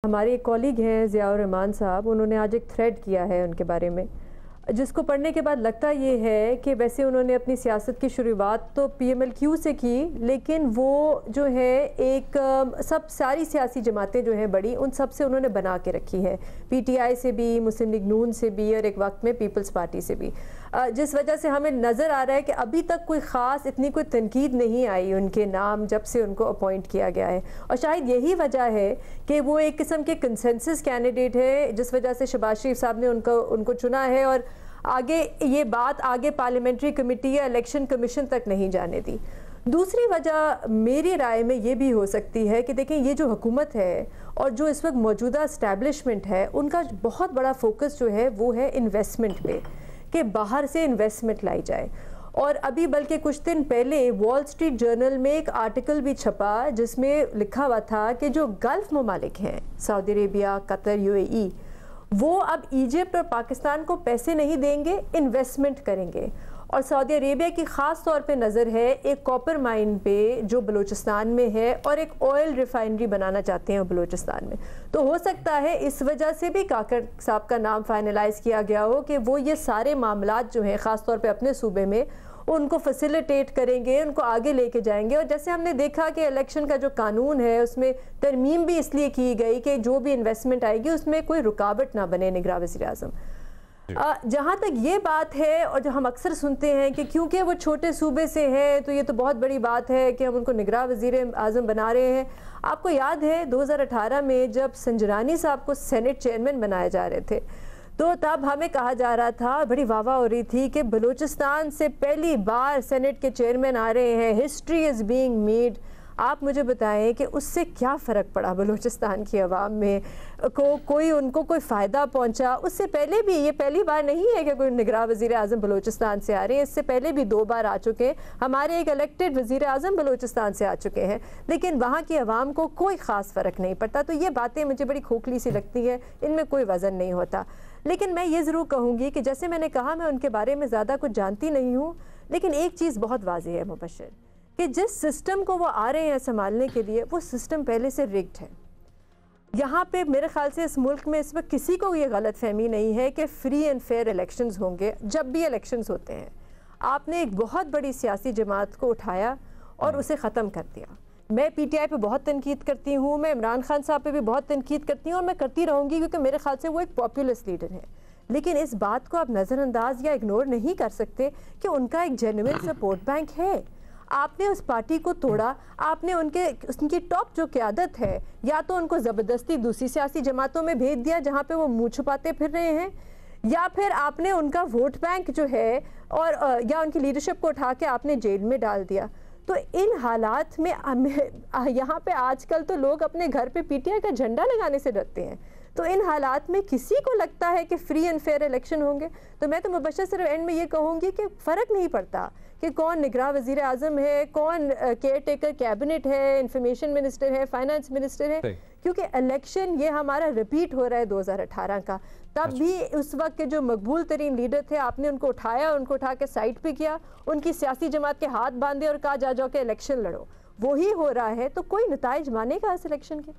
हमारे एक कॉलीग हैं ज़ियाउर रहमान साहब, उन्होंने आज एक थ्रेड किया है उनके बारे में, जिसको पढ़ने के बाद लगता ये है कि वैसे उन्होंने अपनी सियासत की शुरुआत तो PMLQ से की, लेकिन वो जो है एक सब सारी सियासी जमातें जो हैं बड़ी, उन सब से उन्होंने बना के रखी है, PTI से भी, मुस्लिम लीग नून से भी और एक वक्त में पीपल्स पार्टी से भी, जिस वजह से हमें नज़र आ रहा है कि अभी तक कोई ख़ास इतनी कोई तनकीद नहीं आई उनके नाम जब से उनको अपॉइंट किया गया है। और शायद यही वजह है कि वो एक किस्म के कंसेंसस कैंडिडेट है, जिस वजह से शहबाज शरीफ साहब ने उनको चुना है और आगे ये बात आगे पार्लियामेंट्री कमेटी या इलेक्शन कमीशन तक नहीं जाने दी। दूसरी वजह मेरी राय में ये भी हो सकती है कि देखें, ये जो हुकूमत है और जो इस वक्त मौजूदा इस्टेब्लिशमेंट है, उनका बहुत बड़ा फोकस जो है वो है इन्वेस्टमेंट पे, कि बाहर से इन्वेस्टमेंट लाई जाए। और अभी बल्कि कुछ दिन पहले वॉल स्ट्रीट जर्नल में एक आर्टिकल भी छपा जिसमें लिखा हुआ था कि जो गल्फ़ ममालिक हैं, सऊदी अरेबिया, कतर, UAE, वो अब इजिप्ट और पाकिस्तान को पैसे नहीं देंगे, इन्वेस्टमेंट करेंगे। और सऊदी अरेबिया की ख़ास तौर पे नज़र है एक कॉपर माइन पे जो बलूचिस्तान में है, और एक ऑयल रिफाइनरी बनाना चाहते हैं बलूचिस्तान में। तो हो सकता है इस वजह से भी काकर साहब का नाम फाइनलाइज़ किया गया हो कि वो ये सारे मामलात जो हैं ख़ास तौर पे अपने सूबे में उनको फैसिलिटेट करेंगे, उनको आगे लेके जाएंगे। और जैसे हमने देखा कि इलेक्शन का जो कानून है उसमें तरमीम भी इसलिए की गई कि जो भी इन्वेस्टमेंट आएगी उसमें कोई रुकावट ना बने निगरान वज़ीर आज़म। जहाँ तक ये बात है, और जो हम अक्सर सुनते हैं कि क्योंकि वो छोटे सूबे से हैं तो ये तो बहुत बड़ी बात है कि हम उनको निगरान वज़ीर आज़म बना रहे हैं। आपको याद है 2018 में जब संजरानी साहब को सेनेट चेयरमैन बनाए जा रहे थे, तो तब हमें कहा जा रहा था, बड़ी वाह हो रही थी कि बलूचिस्तान से पहली बार सेनेट के चेयरमैन आ रहे हैं, हिस्ट्री इज़ बीइंग मेड। आप मुझे बताएं कि उससे क्या फ़र्क पड़ा बलूचिस्तान की आवाम में, कोई उनको कोई फ़ायदा पहुंचा? उससे पहले भी, ये पहली बार नहीं है कि कोई निगरान वज़ीर आज़म बलूचिस्तान से आ रहे हैं, इससे पहले भी 2 बार आ चुके हैं। हमारे एक इलेक्टेड वज़ीर आज़म बलूचिस्तान से आ चुके हैं, लेकिन वहाँ की आवाम को कोई ख़ास फ़र्क नहीं पड़ता। तो ये बातें मुझे बड़ी खोखली सी लगती है, इनमें कोई वज़न नहीं होता। लेकिन मैं ये ज़रूर कहूँगी कि जैसे मैंने कहा, मैं उनके बारे में ज़्यादा कुछ जानती नहीं हूँ, लेकिन एक चीज़ बहुत वाज़ेह है मुबश्शिर, कि जिस सिस्टम को वो आ रहे हैं संभालने के लिए, वो सिस्टम पहले से रिग्ड है। यहाँ पे मेरे ख्याल से इस मुल्क में इस वक्त किसी को ये गलत फहमी नहीं है कि फ्री एंड फेयर इलेक्शंस होंगे। जब भी इलेक्शंस होते हैं, आपने एक बहुत बड़ी सियासी जमात को उठाया और उसे ख़त्म कर दिया। मैं PTI पे बहुत तनकीद करती हूँ, मैं इमरान खान साहब पे भी बहुत तनकीद करती हूँ, और मैं करती रहूँगी, क्योंकि मेरे ख्याल से वो एक पॉपुलिस्ट लीडर है। लेकिन इस बात को आप नज़रअंदाज या इग्नोर नहीं कर सकते कि उनका एक जेन्युइन सपोर्ट बैंक है। आपने उस पार्टी को तोड़ा, आपने उनकी टॉप जो क़यादत है, या तो उनको ज़बरदस्ती दूसरी सियासी जमातों में भेज दिया जहाँ पे वो मुँह छुपाते फिर रहे हैं, या फिर आपने उनका वोट बैंक जो है और या उनकी लीडरशिप को उठा के आपने जेल में डाल दिया। तो इन हालात में यहाँ पे आजकल तो लोग अपने घर पे PTI का झंडा लगाने से डरते हैं। तो इन हालात में किसी को लगता है कि फ्री एंड फेयर इलेक्शन होंगे? तो मैं तो मुबश्शिर सिर्फ एंड में ये कहूँगी कि फ़र्क नहीं पड़ता कि कौन निगरान वज़ीर आज़म है, कौन केयर टेकर कैबिनेट है, इंफॉर्मेशन मिनिस्टर है, फाइनेंस मिनिस्टर है, क्योंकि इलेक्शन ये हमारा रिपीट हो रहा है 2018 का। तब भी उस वक्त के जो मकबूल तरीन लीडर थे, आपने उनको उठाया, उनको उठा के साइड पे किया, उनकी सियासी जमात के हाथ बांधे और कहा जा जाओ के इलेक्शन लड़ो। वही हो रहा है, तो कोई नताइज मानेगा इस इलेक्शन के?